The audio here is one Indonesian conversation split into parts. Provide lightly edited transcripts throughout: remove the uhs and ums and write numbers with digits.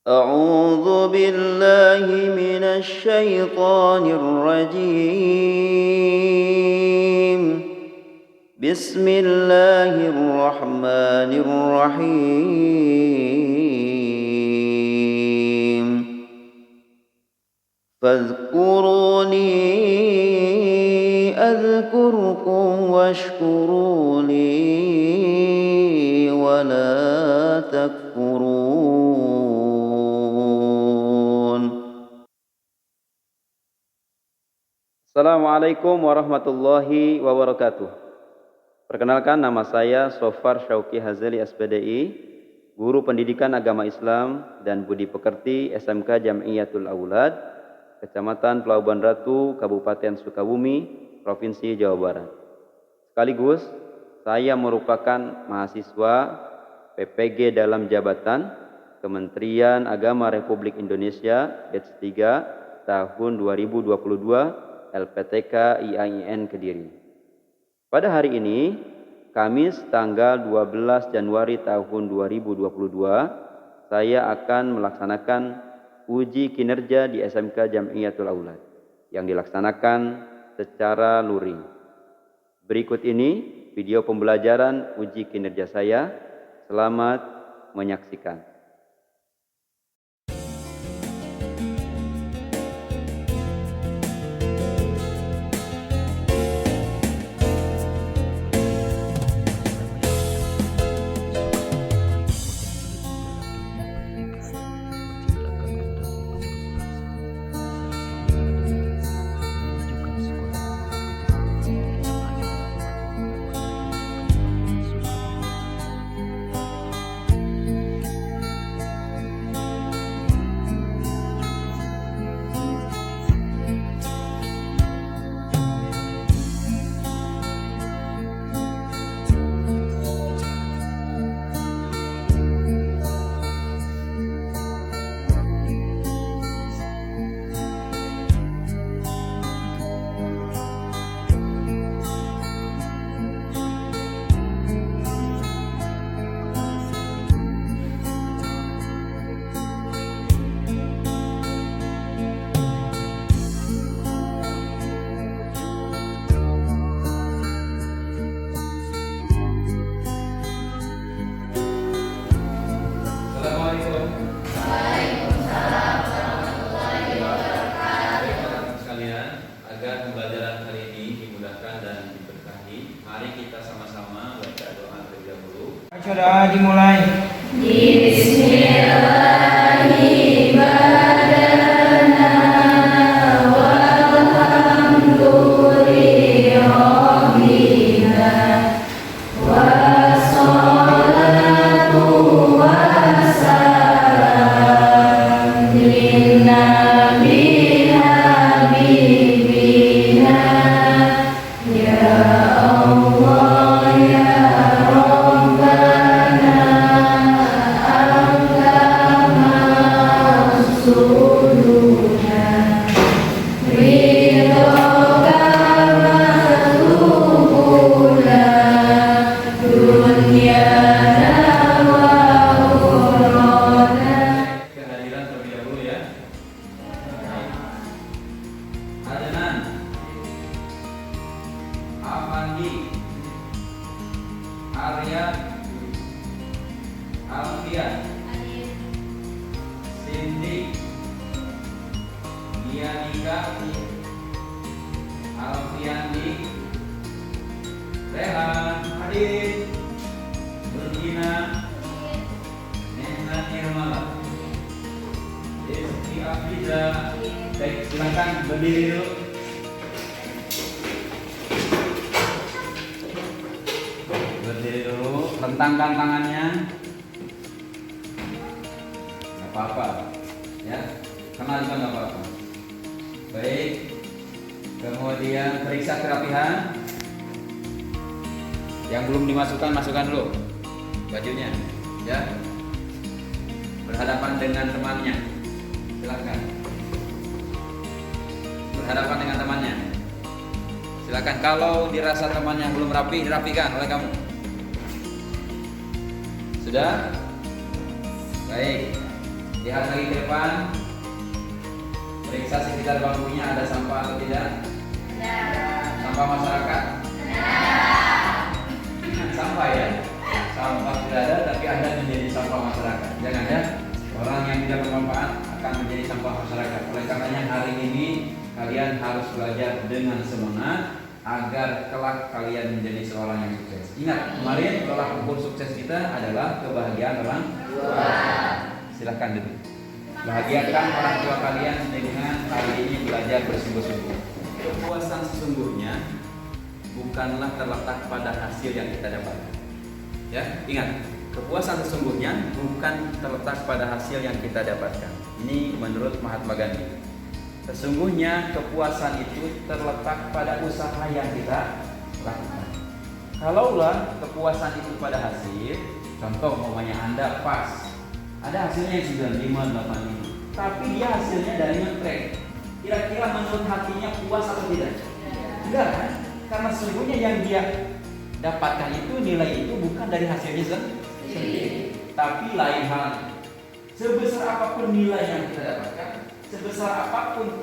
أعوذ بالله من الشيطان الرجيم. بسم الله الرحمن الرحيم. فاذكروني أذكركم واشكروا لي ولا تكفرون. Assalamualaikum warahmatullahi wabarakatuh. Perkenalkan, nama saya Sofar Syauki Hazeli SPDI, Guru Pendidikan Agama Islam dan Budi Pekerti SMK Jam'iyatul Aulad, Kecamatan Pelabuhan Ratu, Kabupaten Sukabumi, Provinsi Jawa Barat. Sekaligus, saya merupakan mahasiswa PPG dalam jabatan Kementerian Agama Republik Indonesia batch 3 tahun 2022 LPTK IAIN Kediri. Pada hari ini, Kamis tanggal 12 Januari tahun 2022, saya akan melaksanakan uji kinerja di SMK Jam'iyatul Aulad yang dilaksanakan secara luring. Berikut ini video pembelajaran uji kinerja saya. Selamat menyaksikan. Doa dimulai. Arya, Alfian, Cindy, Dianika, Alfiandi, Rehan, Adit, Bergina, Nena Nirmala, Rizky Afiza. Baik, silakan berdiri dulu. Rentangkan tangannya, nggak apa-apa, ya, kenal juga nggak apa-apa. Baik, kemudian periksa kerapihan. Yang belum dimasukkan, masukkan dulu bajunya, ya. Berhadapan dengan temannya, silakan. Berhadapan dengan temannya, silakan. Kalau dirasa temannya belum rapi, dirapikan oleh kamu. Sudah? Baik. Lihat lagi ke depan. Periksa sekitar bangkunya ada sampah atau tidak? Sampah masyarakat? Sampah ya? Sampah tidak ada, tapi Anda menjadi sampah masyarakat. Jangan ya, orang yang tidak bermanfaat akan menjadi sampah masyarakat. Oleh karenanya hari ini kalian harus belajar dengan semangat agar kelak kalian menjadi seorang yang sukses. Ingat, kemarin tolak ukur sukses kita adalah kebahagiaan orang tua. Silahkan duduk. Bahagiakan orang tua kalian dengan hari ini belajar bersungguh-sungguh. Kepuasan sesungguhnya bukanlah terletak pada hasil yang kita dapatkan. Ya, ingat, kepuasan sesungguhnya bukan terletak pada hasil yang kita dapatkan. Ini menurut Mahatma Gandhi. Sesungguhnya kepuasan itu terletak pada usaha yang kita lakukan. Kalaulah kepuasan itu pada hasil, contoh umpamanya Anda pas, ada hasilnya yang 95, 85, tapi dia hasilnya dari ngetrek. Kira-kira menurut hatinya puas atau tidak? Enggak kan? Karena sesungguhnya yang dia dapatkan itu, nilai itu bukan dari hasilnya sendiri, tapi lain hal. Sebesar apapun nilai yang kita dapatkan, sebesar apapun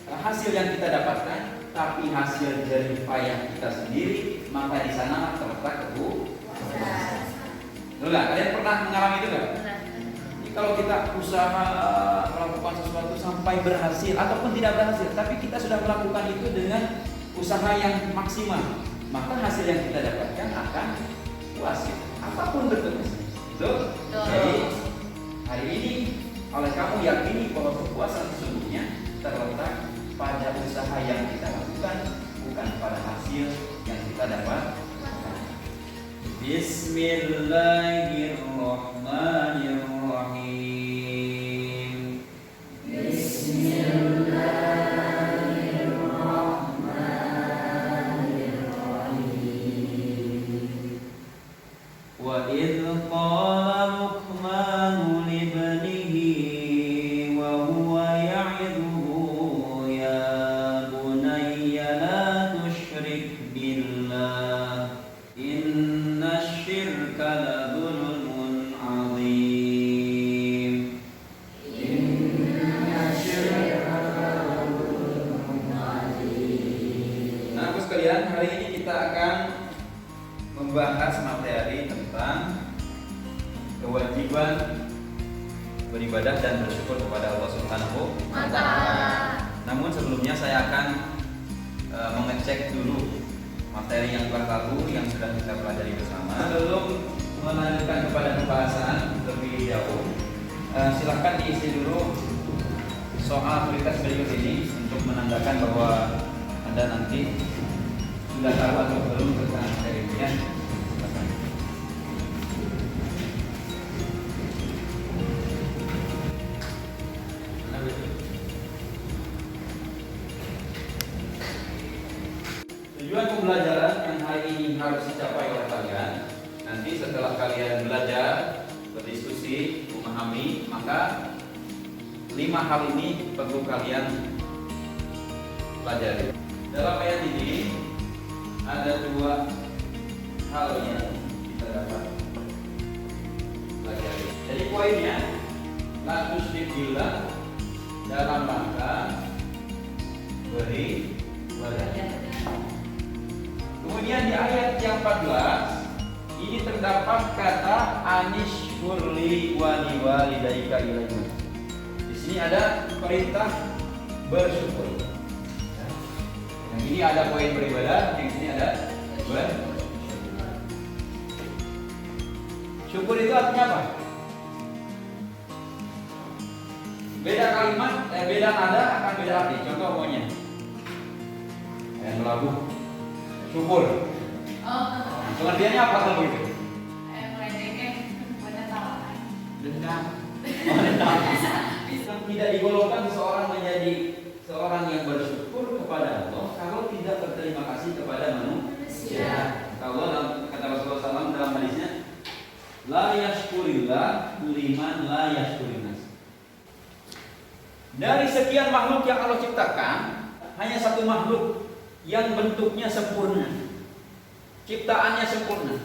hasil yang kita dapatkan, tapi hasil dari payah kita sendiri, maka di sana terletak kepuasan. Enggak? Kalian pernah mengalami itu enggak? Kalau kita usaha melakukan sesuatu sampai berhasil ataupun tidak berhasil, tapi kita sudah melakukan itu dengan usaha yang maksimal, maka hasil yang kita dapatkan akan puas. Apapun bentuknya. Betul? Jadi hari ini oleh kamu yakini bahwa kepuasan sesungguhnya terletak pada usaha yang kita lakukan, bukan pada hasil yang kita dapat. Bismillahirrahmanirrahim. Bismillahirrahmanirrahim. Wa idh qala Luqman libnihi wa huwa ya'idhuhu ya bunayya la tusyrik billah inna syirka la dhulmun azim. Inna syirka la dhulmun azim. Nah, Bos sekalian, hari ini kita akan membahas materi tentang kewajiban beribadah dan bersyukur kepada Allah Subhanahu wa Ta'ala. Namun sebelumnya saya akan mengecek dulu materi yang telah lalu yang sudah kita pelajari bersama. Sebelum melanjutkan kepada pembahasan lebih jauh, silakan diisi dulu soal prioritas berikut ini untuk menandakan bahwa Anda nanti sudah tahu atau belum tentang materi ini ya. Silakan. Tujuan pembelajaran yang hari ini harus dicapai oleh kalian, nanti setelah kalian belajar, berdiskusi, memahami, maka 5 hal ini perlu kalian pelajari. Dalam ayat ini ada 2 hal yang kita dapat pelajari. Jadi poinnya, la tusyrik billah dalam rangka beribadah. Kemudian di ayat yang 14 ini terdapat kata anishkurli waliwalidaika ilaika. Di sini ada perintah bersyukur. Yang ini ada poin beribadah, yang sini ada bersyukur. Syukur itu artinya apa? Beda kalimat, beda nada akan beda arti. Contoh pokoknya. Yang melabuh. Syukur. Pengertiannya apa kalau begitu? Dendam. Tidak digolongkan seseorang menjadi seorang yang bersyukur kepada Allah kalau tidak berterima kasih kepada manusia. Kalau kata Rasulullah SAW dalam hadisnya, la yashkurillah liman la yashkurinnas. Dari sekian makhluk yang Allah ciptakan, hanya satu makhluk yang bentuknya sempurna, ciptaannya sempurna.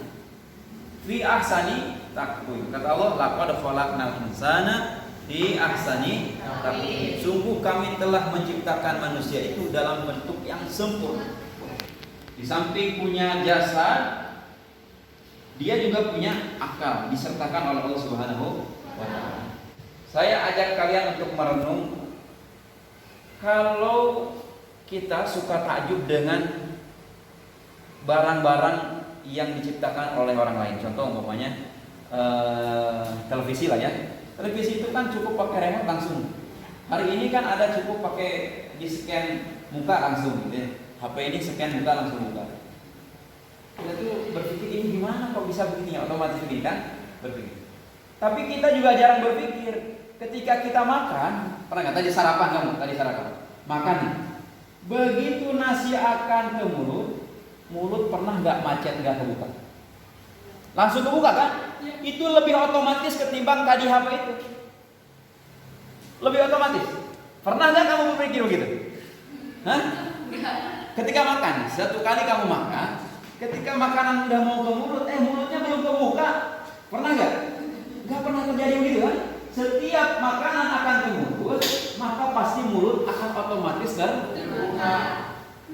Fi ahsani taqwim. Kata Allah, laqad khalaqnal insana Fi ahsani taqwim. Sungguh kami telah menciptakan manusia itu dalam bentuk yang sempurna. Di samping punya jasad, dia juga punya akal, disertakan oleh Allah Subhanahu wa taala. Saya ajak kalian untuk merenung, kalau kita suka takjub dengan barang-barang yang diciptakan oleh orang lain. Contoh umpamanya televisi lah ya. Televisi itu kan cukup pakai remote langsung. Hari ini kan ada cukup pakai di scan muka langsung gitu ya. HP ini scan muka langsung buka. Kita tuh berpikir ini gimana kok bisa begini ya, otomatis begini kan? Berpikir. Tapi kita juga jarang berpikir ketika kita makan. Pernah nggak tadi sarapan kamu? Tadi sarapan. Makan nih. Begitu nasi akan ke mulut pernah nggak macet, nggak kebuka? Langsung kebuka kan? Itu lebih otomatis ketimbang tadi HP itu. Lebih otomatis. Pernah nggak kamu berpikir begitu? Hah? Ketika makan, satu kali kamu makan, ketika makanan udah mau ke mulut, mulutnya belum kebuka. Pernah nggak? Nggak pernah terjadi begitu kan? Setiap makanan akan ke mulut, maka pasti mulut akan otomatis terbuka.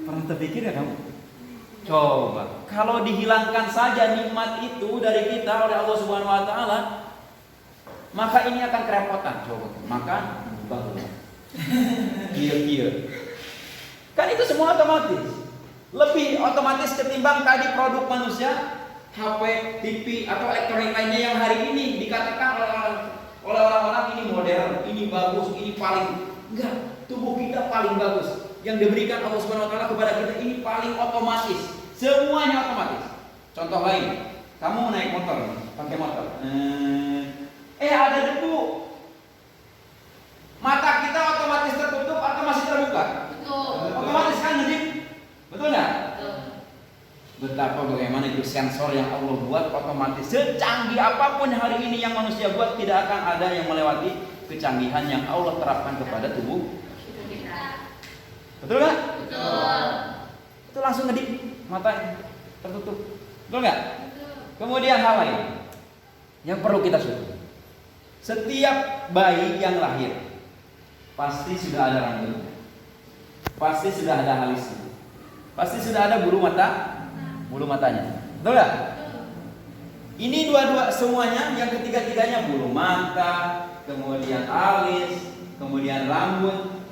Pernah terpikir ya kamu? Coba, kalau dihilangkan saja nikmat itu dari kita oleh Allah Subhanahu wa taala, maka ini akan kerepotan. Coba, makan bangun. Kieu. Kan itu semua otomatis. Lebih otomatis ketimbang tadi produk manusia, HP, TV atau elektronik lainnya yang hari ini dikatakan oleh orang-orang ini modern, ini bagus, ini paling enggak, tubuh kita paling bagus. Yang diberikan Allah Subhanahu wa taala kepada kita ini paling otomatis. Semuanya otomatis. Contoh lain, kamu naik motor, pakai motor. Ada debu. Mata kita otomatis tertutup atau masih terbuka? Betul. Otomatis kan ngedip. Betul enggak? Betul. Betapa bagaimana itu sensor yang Allah buat otomatis. Secanggih apapun hari ini yang manusia buat, tidak akan ada yang melewati kecanggihan yang Allah terapkan kepada tubuh kita. Betul nggak? Betul. Itu langsung ngedip, matanya tertutup. Betul nggak? Betul. Kemudian hal lain yang perlu kita syukuri. Setiap bayi yang lahir pasti sudah ada rambut, pasti sudah ada alisnya, pasti sudah ada bulu matanya. Betul nggak? Ini dua-dua semuanya, yang ketiga-tiganya bulu mata, kemudian alis, kemudian rambut.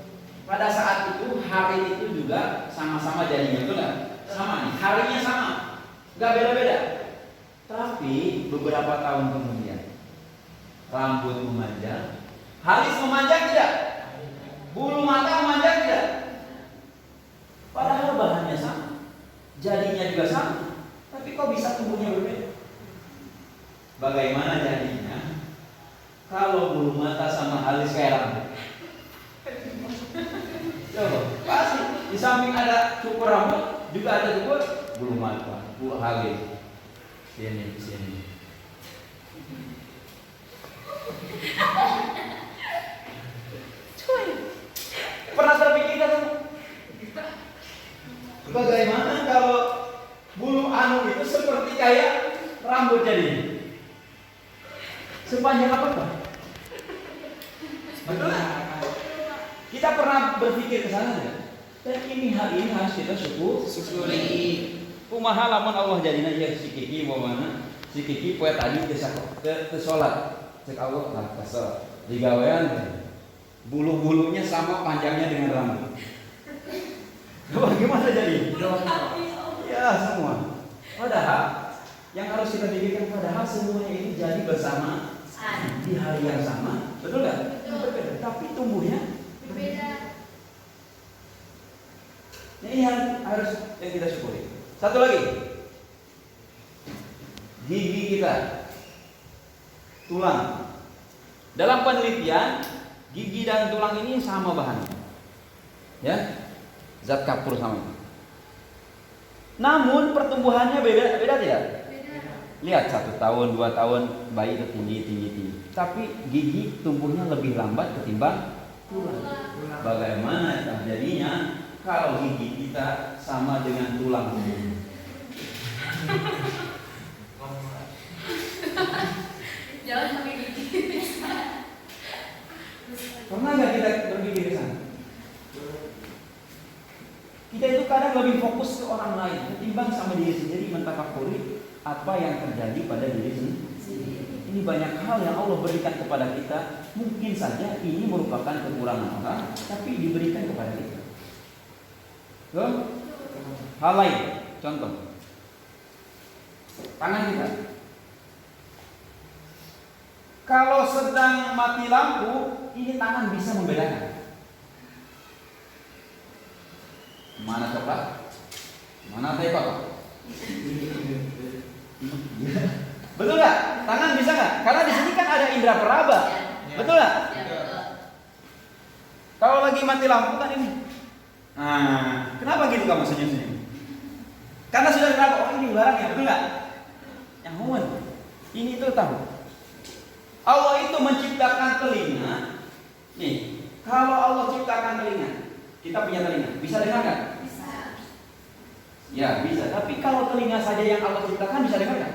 Pada saat itu, hari itu juga sama-sama jadinya, betul nggak? Sama nih, harinya sama, nggak beda-beda. Tapi beberapa tahun kemudian, rambut memanjang, alis memanjang tidak? Bulu mata memanjang tidak? Padahal bahannya sama, jadinya juga sama, tapi kok bisa tumbuhnya berbeda? Bagaimana jadinya kalau bulu mata sama alis kayak rambut? Coba, pasti di samping ada cukur rambut juga ada cukur bulu mata, bulu alis. Sini. Pernah terpikir kan? Bagaimana kalau bulu anu itu seperti kayak rambut jadi? Sepanjang apa Pak? Betul? Kita pernah berpikir ke sana enggak? Dan ini hal ini harus kita syukuri. Kumaha lamun Allah jadina ieu si Kiki mau mana? Si Kiki poe tadi ke salat. Cek Allah lah kesel. Digawean bulu-bulunya sama panjangnya dengan rambut. Bagaimana jadi? Ya semua. Padahal yang harus kita pikirkan, padahal semuanya ini jadi bersama di hari yang sama, betul nggak? Betul. Tapi tumbuhnya berbeda. Nah, ini yang harus yang kita syukuri. Satu lagi, gigi kita, tulang. Dalam penelitian, gigi dan tulang ini sama bahannya, ya, zat kapur sama. Namun pertumbuhannya beda tidak? Beda. Lihat 1 tahun, 2 tahun bayi itu tinggi. Tapi gigi tumbuhnya lebih lambat ketimbang tulang. Bagaimana terjadinya kalau gigi kita sama dengan tulang? Jangan pakai gigi. Pernah nggak kita berpikir ke sana? Kita itu kadang lebih fokus ke orang lain ketimbang sama diri sendiri, mentafakuri apa yang terjadi pada diri sendiri. Ini banyak hal yang Allah berikan kepada kita. Mungkin saja ini merupakan kekurangan orang, tapi diberikan kepada kita. Tuh? Hal lain, contoh tangan kita. Kalau sedang mati lampu, ini tangan bisa membedakan mana coklat, mana teko. Betul nggak? Tangan bisa nggak? Karena di sini kan ada indera peraba. Betul nggak? Kalau lagi mati lampu kan ini. Nah, kenapa gitu kamu senyum-senyum? Karena sudah kenapa? Oh ini barangnya, betul nggak? Yang ngomong. Ini itu tahu. Allah itu menciptakan telinga. Nih, kalau Allah ciptakan telinga, kita punya telinga, bisa dengar kan? Bisa. Ya bisa. Tapi kalau telinga saja yang Allah ciptakan bisa dengar kan?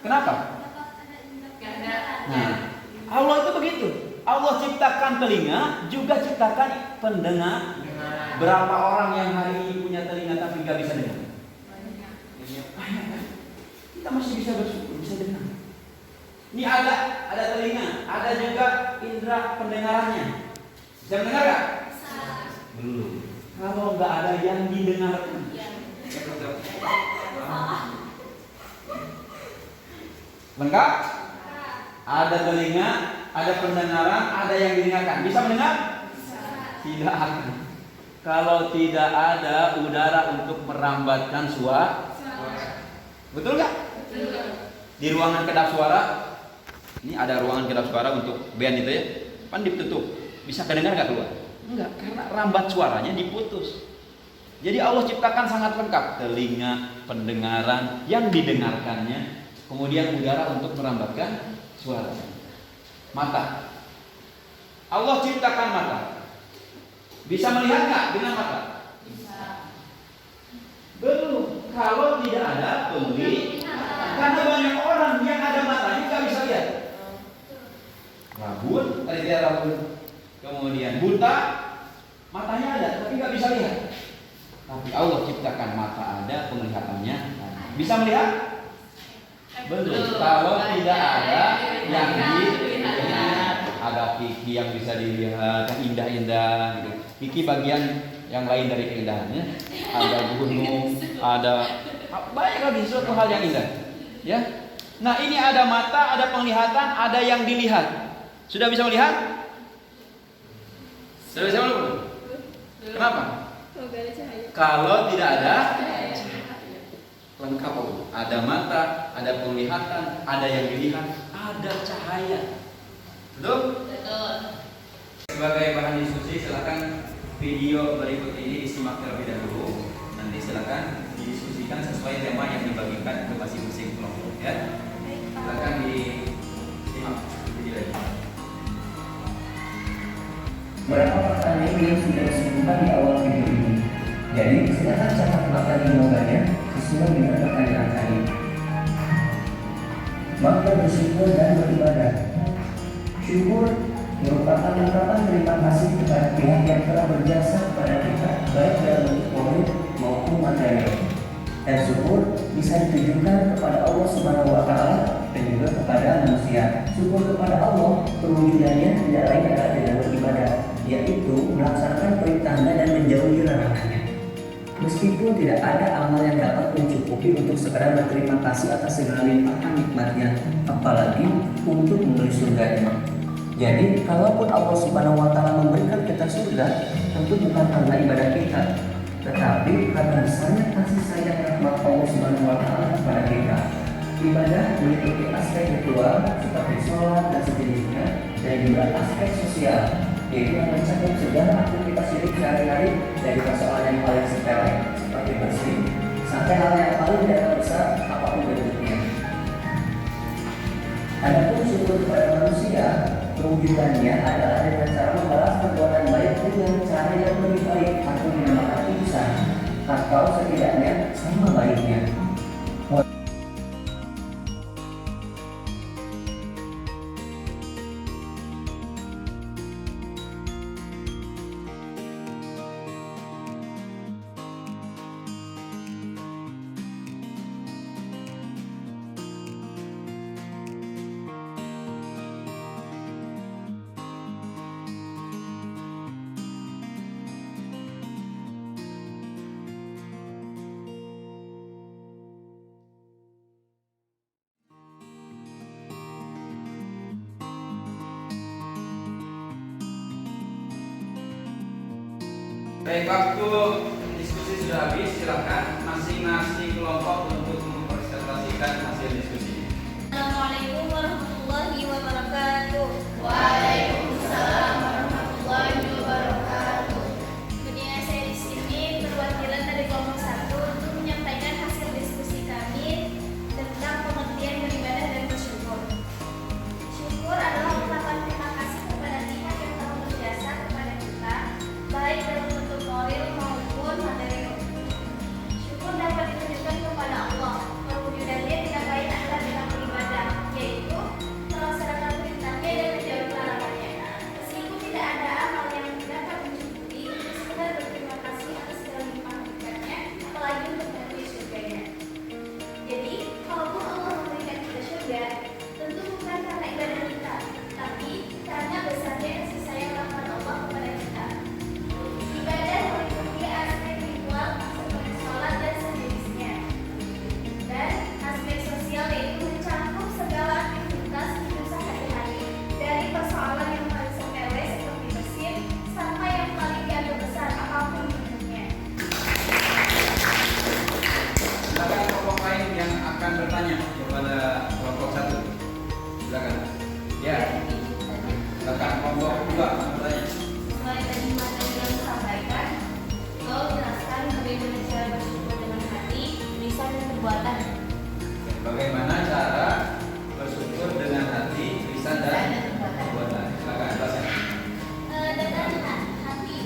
Kenapa? Nah, Allah itu begitu. Allah ciptakan telinga, juga ciptakan pendengar. Berapa orang yang hari ini punya telinga tapi nggak bisa dengar? Kita masih bisa bersyukur, bisa dengar. Ini ada telinga, ada juga indera pendengarannya. Bisa mendengar nggak? Belum. Kalau nggak ada yang didengarkan. Lengkap? Ada telinga, ada pendengaran, ada yang didengarkan. Bisa mendengar? Bisa. Tidak akan. Kalau tidak ada udara untuk merambatkan suara. Betul nggak? Betul. Di ruangan kedap suara, ini ada ruangan kedap suara untuk band itu ya, kan ditutup. Bisa kedengar nggak keluar? Enggak, karena rambat suaranya diputus. Jadi Allah ciptakan sangat lengkap, telinga, pendengaran, yang didengarkannya, kemudian udara untuk merambatkan suara. Mata, Allah ciptakan mata. Bisa melihat nggak dengan mata? Bisa. Belum. Kalau tidak ada pembeli, karena banyak orang yang ada matanya nggak bisa lihat. Rabun, tadi dia rabun. Kemudian buta, matanya ada tapi nggak bisa lihat. Tapi Allah ciptakan mata ada, penglihatannya. Bisa melihat? Belum. Kalau tidak ada yang dilihat, ada kiki yang bisa dilihat, yang indah-indah. Gitu. Kiki bagian yang lain dari keindahannya. Ada gunung, ada banyak lagi suatu hal yang indah. Ya. Nah ini ada mata, ada penglihatan, ada yang dilihat. Sudah bisa melihat? Sudah bisa belum? Kenapa? Kalau tidak ada lengkap. Ada mata, ada penglihatan, ada yang dilihat, ada cahaya. Betul? Betul. Sebagai bahan diskusi, silakan video berikut ini disimak terlebih dahulu. Nanti silakan didiskusikan sesuai tema yang dibagikan ke masing-masing kelompok. Ya. Silakan disimak video ini. Berapa pertanyaan yang sudah disebutkan di awal video ini. Jadi silakan catat mata jawabannya sesuai dengan pertanyaan tadi. Maka bersyukur dan beribadah. Syukur merupakan ungkapan terima kasih kepada pihak yang telah berjasa kepada kita, baik dalam bentuk moral maupun material. Dan syukur bisa ditujukan kepada Allah Subhanahu wa Ta'ala dan juga kepada manusia. Syukur kepada Allah perwujudannya tidak lain adalah dengan beribadah, yaitu melaksanakan perintahnya dan menjauhi larangannya. Meskipun tidak ada amal yang dapat mencukupi untuk sekedar berterima kasih atas segala limpahan nikmatnya, apalagi untuk memberi surganya. Jadi, kalaupun Allah Subhanahu wa Ta'ala memberikan kita surga, tentu bukan karena ibadah kita, tetapi karena besarnya kasih sayang rahmat Allah Subhanahu wa Ta'ala kepada kita. Ibadah meliputi aspek ritual seperti sholat dan sejenisnya, dan juga aspek sosial, yaitu yang mencakup segala aktivitas hidup sehari-hari dari persoalan yang paling sepele seperti bersih sampai hal yang paling tidak besar apapun bentuknya. Adapun syukur kepada manusia, perwujudannya adalah dengan cara membalas perbuatan baik dengan cara yang lebih baik atau dinamakan ihsan, atau setidaknya sama baiknya. Baik, waktu diskusi sudah habis. Silakan masing-masing kelompok untuk mempresentasikan hasil diskusi. Assalamualaikum warahmatullahi wabarakatuh. Waalaikumsalam warahmatullahi wabarakatuh. Kemudian saya di sini perwakilan dari kelompok 1 untuk menyampaikan hasil diskusi kami tentang pengertian beribadah dan bersyukur. Syukur adalah ungkapan terima kasih kepada pihak yang telah berjasa kepada kita, baik dalam bentuk moral maupun materi. Syukur dapat ditujukan kepada Allah. Perwujudannya tidak lain adalah dengan beribadah, yaitu melaksanakan perintahnya dan menjauhi larangannya. Meskipun tidak ada amal yang dapat mensyukuri, untuk sekedar berterima kasih atas segala nikmat berikannya, apalagi untuk memenuhi surganya. Jadi, kalaupun Allah memberikan kita surga, tentu bukan karena ibadah kita, tapi karena besarnya kasih sayang rahmat Allah kepada kita. Ibadah meliputi aspek ritual seperti sholat dan sejenisnya, dan aspek sosial yaitu mencakup segala aktivitas hidup sehari-hari, dari persoalan yang paling sepele seperti bersih sampai yang paling dianggap besar apapun bentuknya. Silakan kelompok lain yang akan bertanya kepada kelompok 1. Silakan. Ya. Silakan kelompok 2 bertanya. Selain tadi materi yang disampaikan, tolong jelaskan bagaimana cara bersyukur dengan hati, lisan, dan perbuatan. Bagaimana cara bersyukur dengan hati, lisan dan perbuatan? Silakan jelaskan. Dengan hati,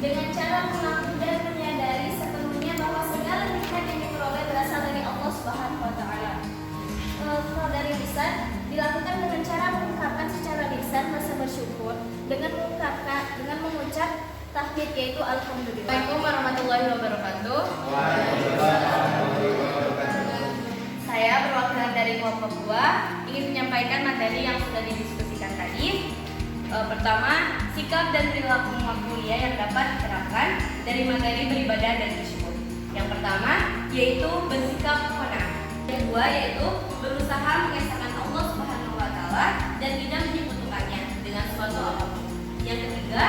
dengan cara mengakui dan menyadari sepenuhnya bahwa segala nikmat yang diperoleh berasal dari Allah Subhanahu wa Ta'ala. Kalau dari lisan, dilakukan dengan cara mengungkapkan secara lisan rasa bersyukur dengan mengucap tahmid, yaitu alhamdulillah. Assalamualaikum warahmatullahi wabarakatuh. Saya perwakilan dari kelompok 2 ingin menyampaikan materi yang sudah didiskusikan tadi. Pertama, sikap dan perilaku mulia yang dapat diterapkan dari materi beribadah dan bersyukur. Yang pertama yaitu bersikap qanaah. Yang kedua yaitu berusaha mengesahkan Allah Subhanahu wa Ta'ala dan tidak menyekutukannya dengan suatu apapun. Yang ketiga,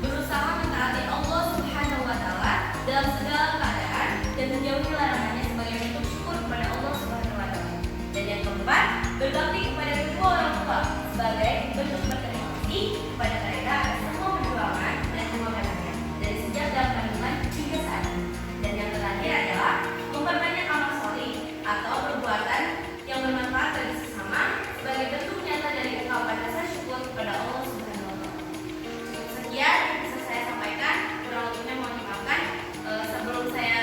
berusaha mentaati Allah Subhanahu wa Ta'ala dalam segala keadaan dan menjauhi larangannya sebagai bentuk syukur kepada Allah Subhanahu wa Ta'ala. Dan yang keempat, berbakti kepada kedua orang tua sebagai bentuk berterima kasih kepada mereka atas semua perjuangan dan pengorbanannya dari sejak dalam kandungan hingga saat ini. Dan yang terakhir adalah memperbanyak amal soleh atau perbuatan yang bermanfaat bagi sesama sebagai bentuk nyata dari ungkapan rasa syukur kepada Allah Subhanahu wa Ta'ala. Sekian yang bisa saya sampaikan, kurang lebihnya mohon dimaafkan. Sebelum saya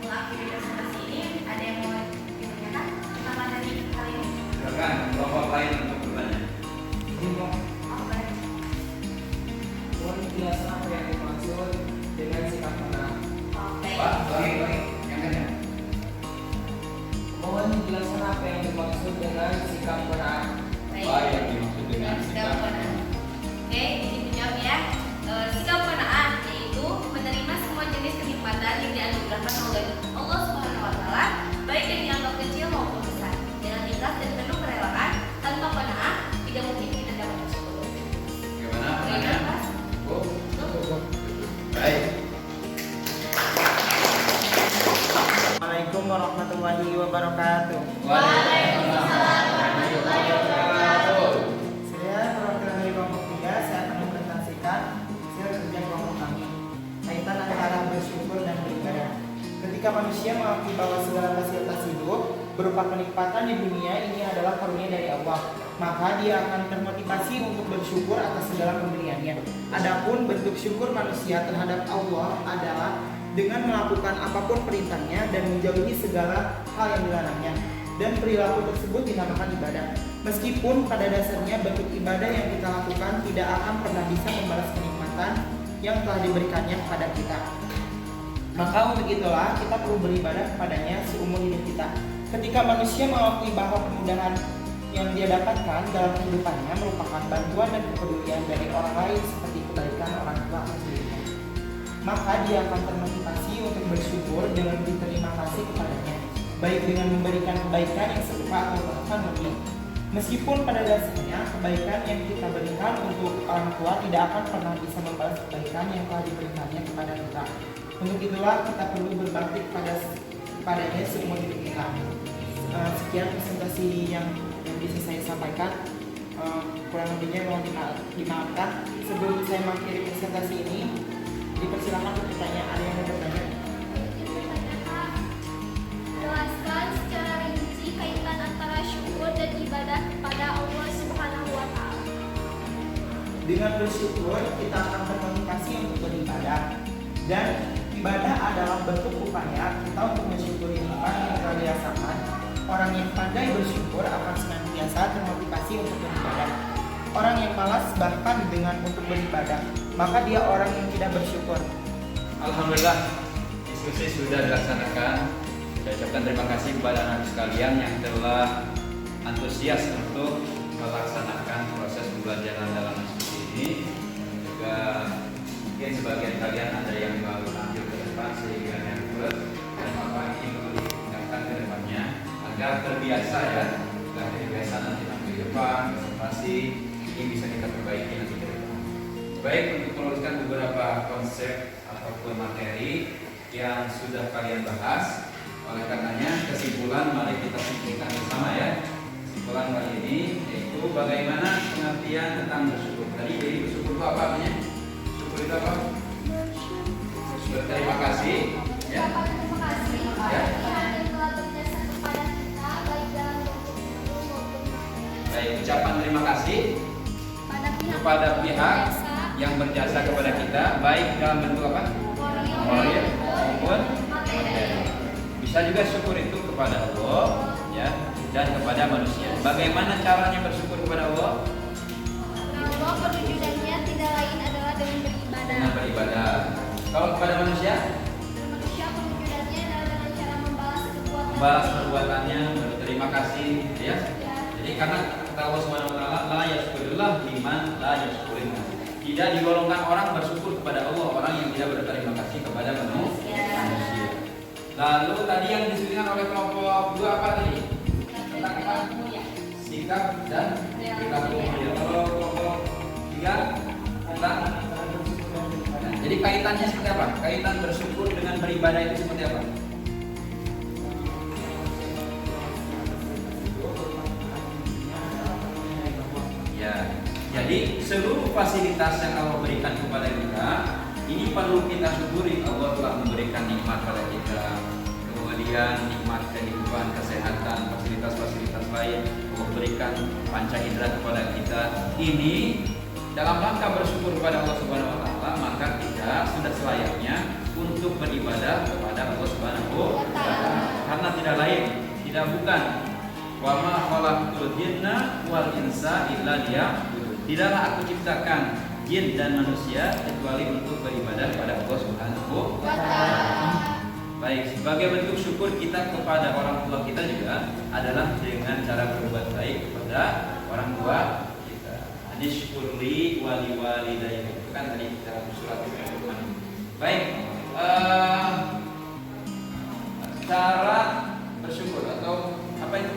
mengakhiri presentasi ini, ada yang mau ditanyakan tentang materi kali ini? Silakan kelompok lain untuk bertanya. Mohon penjelasan apa yang dimaksud dengan sikap qanaah. Pak, baik. Yang ada. Mohon penjelasan apa yang dimaksud dengan sikap qanaah. Apa yang dimaksud dengan sikap qanaah? Oke, izin menjawab ya. Sikap qanaah yaitu menerima semua jenis kenikmatan yang dianugerahkan oleh Allah Subhanahu wa Ta'ala, baik yang dianggap kecil maupun besar, dengan ikhlas dan penuh kerelaan. Tanpa qanaah tidak mungkin kita dapat bersyukur. Bagaimana Oke, pertanyaan? Mas? Bu? Baik. Assalamualaikum warahmatullahi wabarakatuh. Waalaikumsalam warahmatullahi wabarakatuh. Saya perwakilan dari kelompok 3, saya akan mempresentasikan hasil kerja kelompok kami. Kaitan antara bersyukur dan beribadah. Ketika manusia mengakui bahwa segala fasilitas hidup berupa kenikmatan di dunia ini adalah karunia dari Allah, maka dia akan termotivasi untuk bersyukur atas segala pemberiannya. Adapun bentuk syukur manusia terhadap Allah adalah dengan melakukan apapun perintahnya dan menjauhi segala hal yang dilarangnya. Dan perilaku tersebut dinamakan ibadah. Meskipun pada dasarnya bentuk ibadah yang kita lakukan tidak akan pernah bisa membalas kenikmatan yang telah diberikannya kepada kita. Maka untuk itulah kita perlu beribadah kepadanya seumur hidup kita. Ketika manusia mengakui bahwa kemudahan yang dia dapatkan dalam kehidupannya merupakan bantuan dan kepedulian dari orang lain seperti kebaikan orang tua atau dirinya, maka dia akan termotivasi untuk bersyukur dengan berterima kasih kepadanya, baik dengan memberikan kebaikan yang serupa atau bahkan lebih. Meskipun pada dasarnya kebaikan yang kita berikan untuk orang tua tidak akan pernah bisa membalas kebaikan yang telah diberikannya kepada kita. Untuk itulah kita perlu berbakti padanya seumur hidup kita. Sekian presentasi yang bisa saya sampaikan. Kurang lebihnya mohon dimaafkan. Sebelum saya mengakhiri presentasi ini, dipersilakan untuk bertanya. Ada yang mau bertanya? Jelaskan secara rinci kaitan antara syukur dan ibadah kepada Allah Subhanahu wa Ta'ala. Dengan bersyukur kita akan termotivasi untuk beribadah, dan ibadah adalah bentuk upaya kita untuk mensyukuri nikmat yang telah dirasakan. Orang yang pandai bersyukur akan senantiasa termotivasi untuk beribadah. Orang yang malas bahkan dengan untuk beribadah, maka dia orang yang tidak bersyukur. Alhamdulillah, diskusi sudah dilaksanakan. Saya ucapkan terima kasih kepada anak sekalian yang telah antusias untuk melaksanakan proses pembelajaran dalam diskusi ini. Juga mungkin sebagian kalian ada yang baru tampil ke depan sehingga nervous, dan Bapak ini perlu ditingkatkan ke depannya agar terbiasa ya. Agar terbiasa nanti tampil ke depan, presentasi ini bisa kita perbaiki nanti ke depan. Baik, untuk meluruskan beberapa konsep ataupun materi yang sudah kalian bahas. Oleh karenanya kesimpulan mari kita simpulkan bersama ya. Kesimpulan kali ini yaitu bagaimana pengertian tentang bersyukur. Tadi jadi bersyukur itu apa artinya? Bersyukur itu apa? Berterima kasih ya. Terima kasih Ya. yang telah berjasa kepada kita baik dalam bentuk ilmu maupun materi. Baik, ucapan terima kasih kepada pihak yang berjasa kepada kita baik dalam bentuk apa? Moral maupun materi. Bisa juga syukur itu kepada Allah ya, dan kepada manusia. Bagaimana caranya bersyukur kepada Allah? Allah perwujudannya tidak lain adalah dengan beribadah. Dengan beribadah. Kalau kepada manusia? Manusia perwujudannya adalah dengan cara Membalas perbuatannya, berterima kasih ya. Jadi karena kata Allah Subhanahu wa taala, la yashkurullah liman la yashkurin. Tidak digolongkan orang bersyukur kepada Allah orang yang tidak berterima kasih kepada manusia. Lalu tadi yang disebutkan oleh kelompok 2 apa tadi? Tentang apa? Sikap dan perilaku mulia. Kalau kelompok 3 tentang jadi kaitannya seperti apa? Kaitan bersyukur dengan beribadah itu seperti apa? Ya, jadi seluruh fasilitas yang Allah berikan kepada kita ini perlu kita syukuri. Allah telah memberikan nikmat pada kita, kemudian nikmat kehidupan, kesehatan, fasilitas-fasilitas lain. Allah berikan panca indera kepada kita. Ini dalam rangka bersyukur kepada Allah Subhanahu wa taala, maka kita sudah selayaknya untuk beribadah kepada Allah Subhanahu wa taala. Karena tidak lain, tidak bukan wa ma khalaqtul jinna wal insa illa liya'budun. Tidaklah aku ciptakan jin dan manusia kecuali untuk beribadah kepada Allah Subhanahu wa taala. Baik, sebagai bentuk syukur kita kepada orang tua kita juga adalah dengan cara berbuat baik kepada orang tua kita. Syukurli wali walidayya, itu kan tadi dalam surat Al-Qur'an. Baik, cara bersyukur atau apa itu?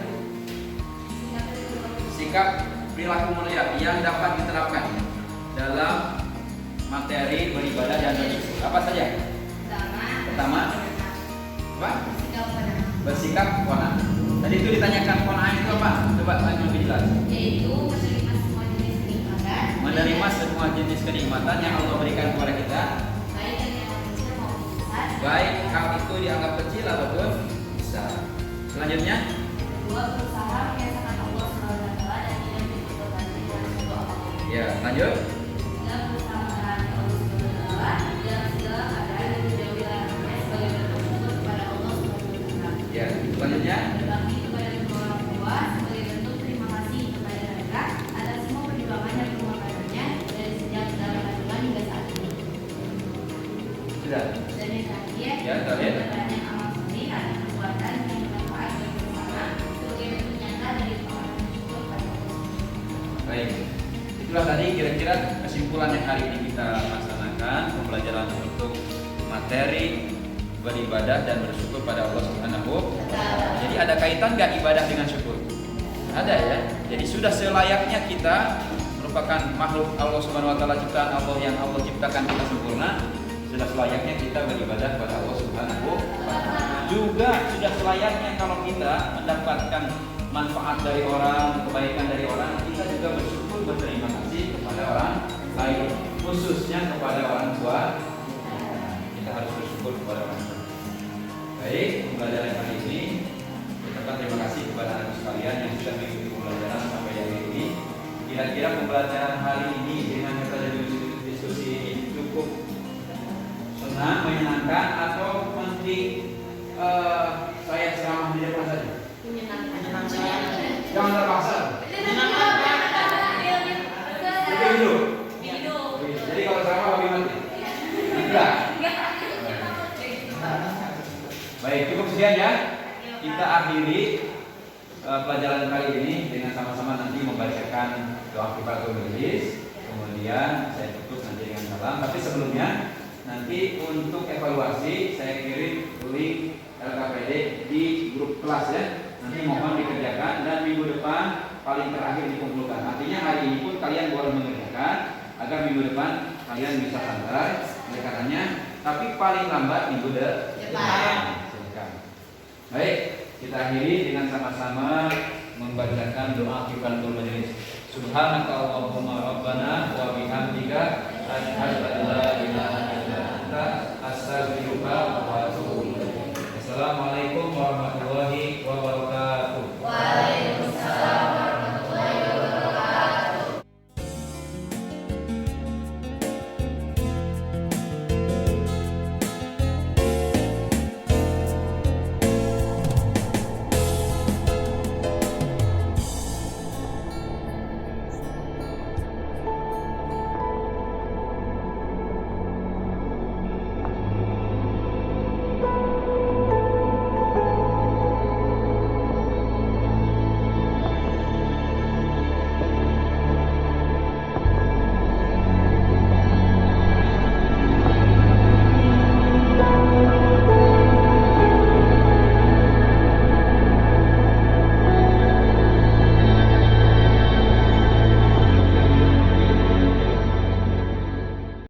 Sikap perilaku mulia yang dapat diterapkan dalam materi beribadah dan bersyukur. Apa saja? Pertama, apa? Bersikap qanaah. Tadi itu ditanyakan qanaah itu apa? Coba tanya lebih jelas. Yaitu menerima semua jenis kenikmatan. Menerima semua jenis kenikmatan yang Allah berikan kepada kita. Baik yang kecil maupun besar. Baik hal itu dianggap kecil ataupun besar. Selanjutnya, Kedua, berusaha mengesahkan Allah SWT dan tidak bergantung dengan sesuatu apapun. ya lanjut. Tiga, berusaha menaati Allah SWT dalam segala keadaan dan menjauhi larangannya sebagai bentuk syukur kepada Allah SWT. Ya selanjutnya. Berbakti kepada kedua orang tua sebagai bentuk terima kasih kepada mereka atas semua perjuangan dan pengorbanannya dari sejak dalam kandungan hingga saat ini. Sudah. Dan yang terakhir, Ya, terakhir. mengerjakan amal soleh atau perbuatan yang bermanfaat bagi bersama sebagai bentuk nyata dari pengakuan syukur pada Allah. Baik, itulah tadi kira-kira kesimpulan yang hari ini kita laksanakan, pembelajaran untuk materi beribadah dan bersyukur pada Allah Subhanahu wa taala. Jadi ada kaitan nggak ibadah dengan syukur? Ada ya. Jadi sudah selayaknya kita merupakan makhluk Allah Subhanahu wa taala, ciptaan Allah yang Allah ciptakan kita sempurna. Sudah selayaknya kita beribadah kepada Allah Subhanahu wa taala. Juga sudah selayaknya kalau kita mendapatkan manfaat dari orang, kebaikan dari orang, kita juga bersyukur, berterima kasih kepada orang lain, khususnya kepada orang tua. Kita harus bersyukur kepada orang tua. Baik, pembelajaran kali ini ucapkan terima kasih kepada anak sekalian yang sudah mengikuti pembelajaran sampai hari ini. Kira-kira pembelajaran hari ini dengan metode diskusi ini cukup senang, menyenangkan, atau nanti saya ceramah di depan saja? Jangan terpaksa. Jadi hidup. Jadi kalau ceramah lebih mati. Enggak. Baik, cukup sekian ya. Kita akhiri pelajaran kali ini dengan sama-sama nanti membacakan doa kifaratul majelis. Kemudian saya tutup nanti dengan salam. Tapi sebelumnya nanti untuk evaluasi saya kirim link LKPD di grup kelas ya. Nanti mohon dikerjakan dan minggu depan paling terakhir dikumpulkan. Artinya hari ini pun kalian boleh mengerjakan agar minggu depan kalian bisa santai. Oleh karenanya, tapi paling lambat minggu depan. Baik, kita akhiri dengan sama-sama membacakan doa kifaratul majelis. Subhanaka Allahumma rabbana wa bihamdika asyhadu an